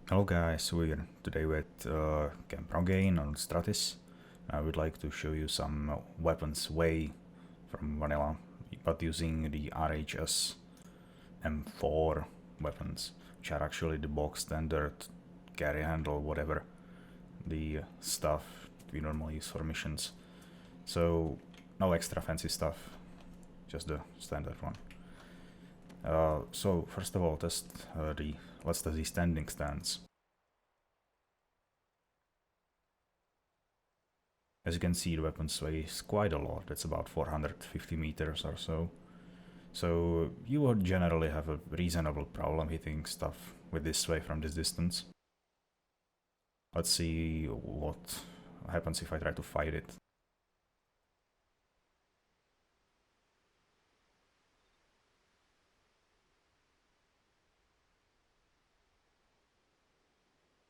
Hello guys, we're today with Gain on Stratis. I would like to show you some weapons way from vanilla, but using the RHS M4 weapons, which are actually the box standard carry handle, whatever, the stuff we normally use for missions. So no extra fancy stuff, just the standard one. So first of all, let's test the standing stance. As you can see, the weapon sways quite a lot. It's about 450 meters or so. So you would generally have a reasonable problem hitting stuff with this sway from this distance. Let's see what happens if I try to fight it.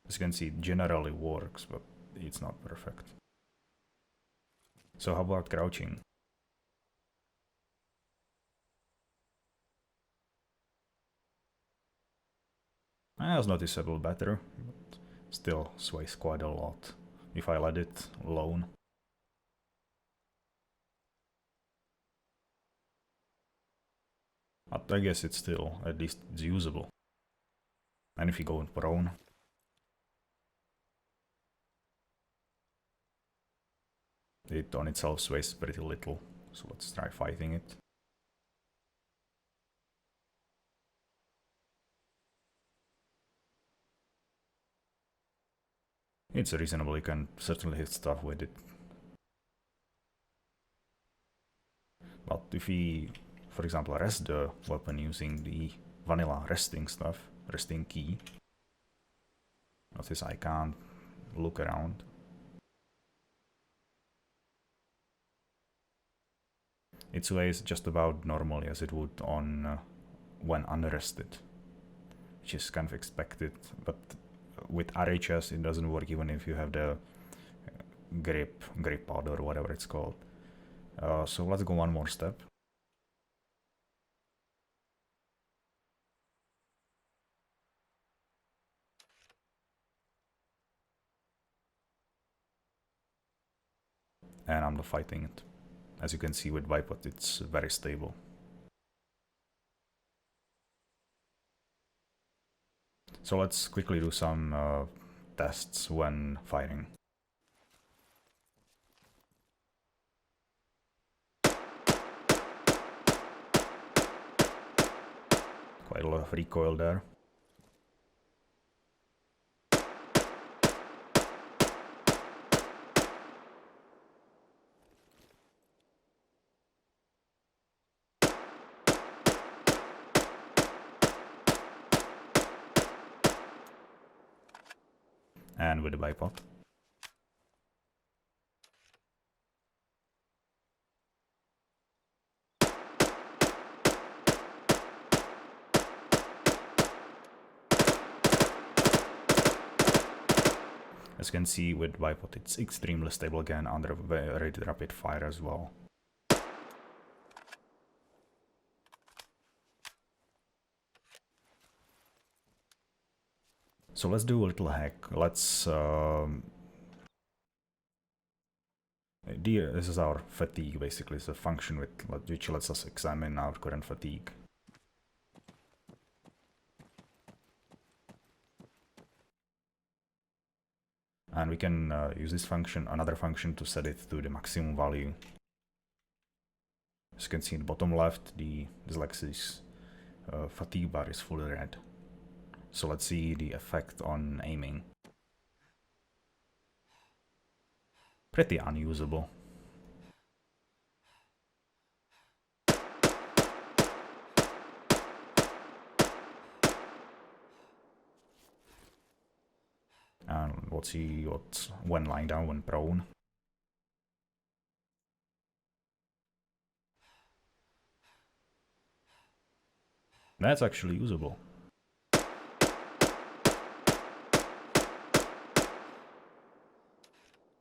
As you can see, it generally works, but it's not perfect. So how about crouching? That's noticeable better, but still sways quite a lot if I let it alone. But I guess it's still, at least it's usable. And if you go in prone, it on itself sways pretty little, so let's try fighting it. It's reasonable, you can certainly hit stuff with it. But if we, for example, rest the weapon using the vanilla resting stuff, resting key, notice I can't look around. It sways just about normally as it would on when unrested, which is kind of expected, but with RHS it doesn't work even if you have the grip pod or whatever it's called. So let's go one more step. And I'm not fighting it. As you can see with Bipod, it's very stable. So let's quickly do some tests when firing. Quite a lot of recoil there. And with the bipod. As you can see with bipod, it's extremely stable again under very rapid fire as well. So let's do a little hack. Let's this is our fatigue, basically. It's a function which lets us examine our current fatigue. And we can use this function, another function, to set it to the maximum value. As you can see in the bottom left, the dyslexis fatigue bar is fully red. So let's see the effect on aiming. Pretty unusable. And let's see what when lying down, when prone. That's actually usable.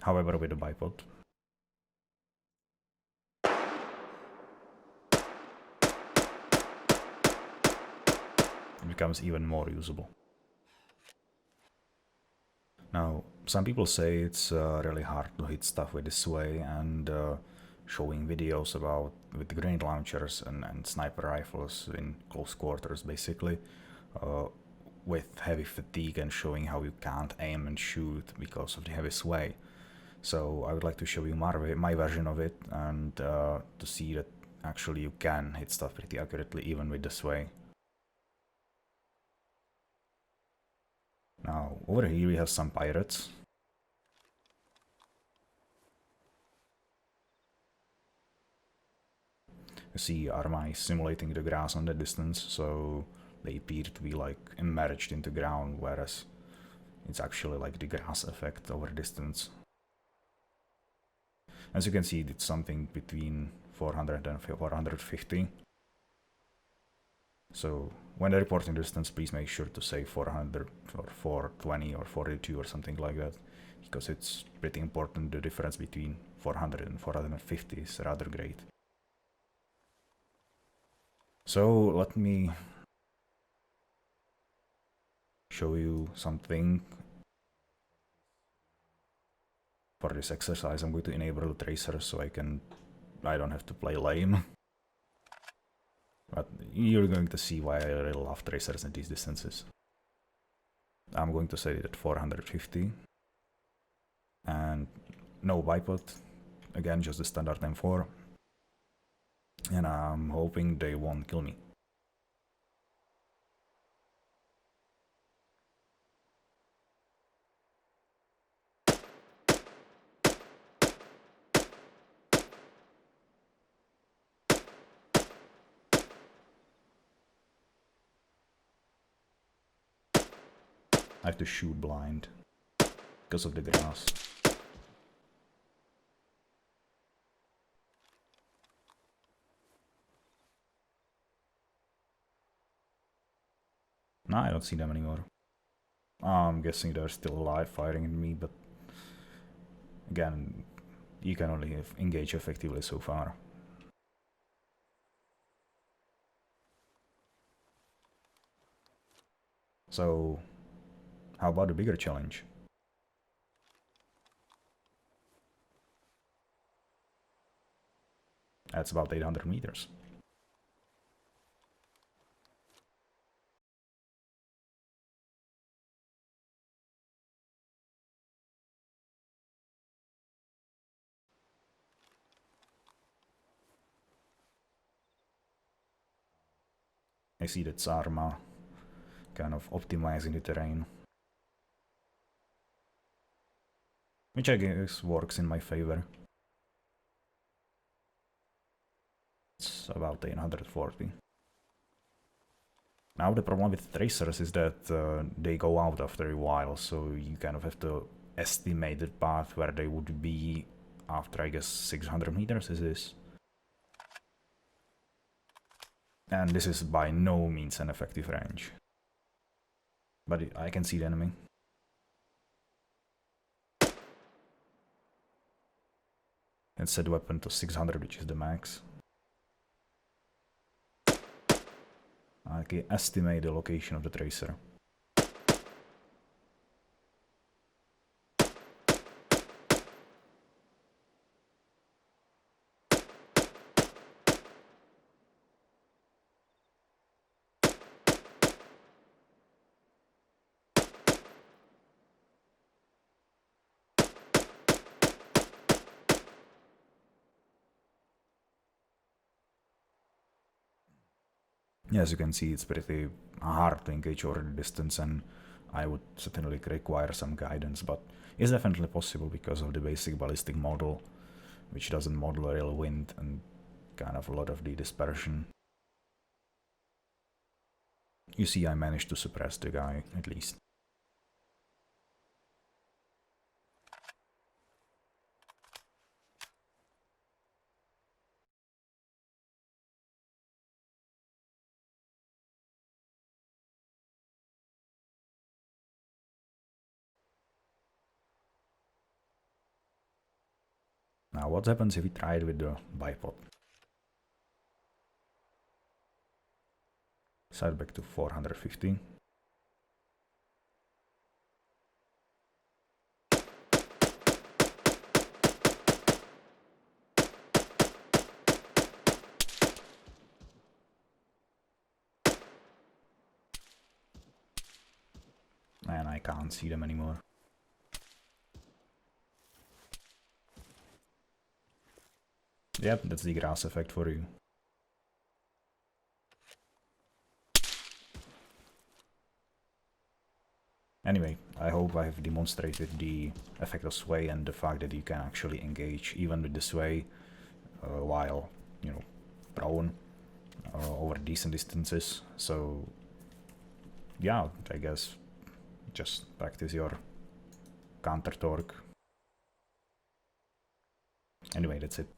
However, with a bipod, it becomes even more usable. Now, some people say it's really hard to hit stuff with this way, and showing videos about with grenade launchers and sniper rifles in close quarters, basically, uh, with heavy fatigue and showing how you can't aim and shoot because of the heavy sway. So I would like to show you my version of it, and to see that actually you can hit stuff pretty accurately even with the sway. Now, over here we have some pirates. You see arma is simulating the grass on the distance, so they appear to be like immersed into ground, whereas it's actually like the grass effect over distance. As you can see, it's something between 400 and 450. So when reporting distance, please make sure to say 400 or 420 or 42 or something like that, because it's pretty important. The difference between 400 and 450 is rather great. So let me show you something. For this exercise, I'm going to enable the tracer so I don't have to play lame. But you're going to see why I really love tracers at these distances. I'm going to set it at 450. And no bipod. Again, just the standard M4. And I'm hoping they won't kill me. I have to shoot blind because of the grass. No, I don't see them anymore. I'm guessing they're still alive firing at me, but again, you can only engage effectively so far. So, how about a bigger challenge? That's about 800 meters. I see that's arma kind of optimizing the terrain, which I guess works in my favor. It's about 840. Now the problem with tracers is that they go out after a while, so you kind of have to estimate the path where they would be after, I guess, 600 meters is this. And this is by no means an effective range. But I can see the enemy. And set weapon to 600, which is the max. I can estimate the location of the tracer. As you can see, it's pretty hard to engage over the distance, and I would certainly require some guidance, but it's definitely possible because of the basic ballistic model, which doesn't model real wind and kind of a lot of the dispersion. You see, I managed to suppress the guy, at least. Now, what happens if we try it with the bipod? Set back to 450. and I can't see them anymore. Yep, that's the grass effect for you. Anyway, I hope I have demonstrated the effect of sway and the fact that you can actually engage even with the sway while, you know, prone over decent distances. So yeah, I guess just practice your counter torque. Anyway, that's it.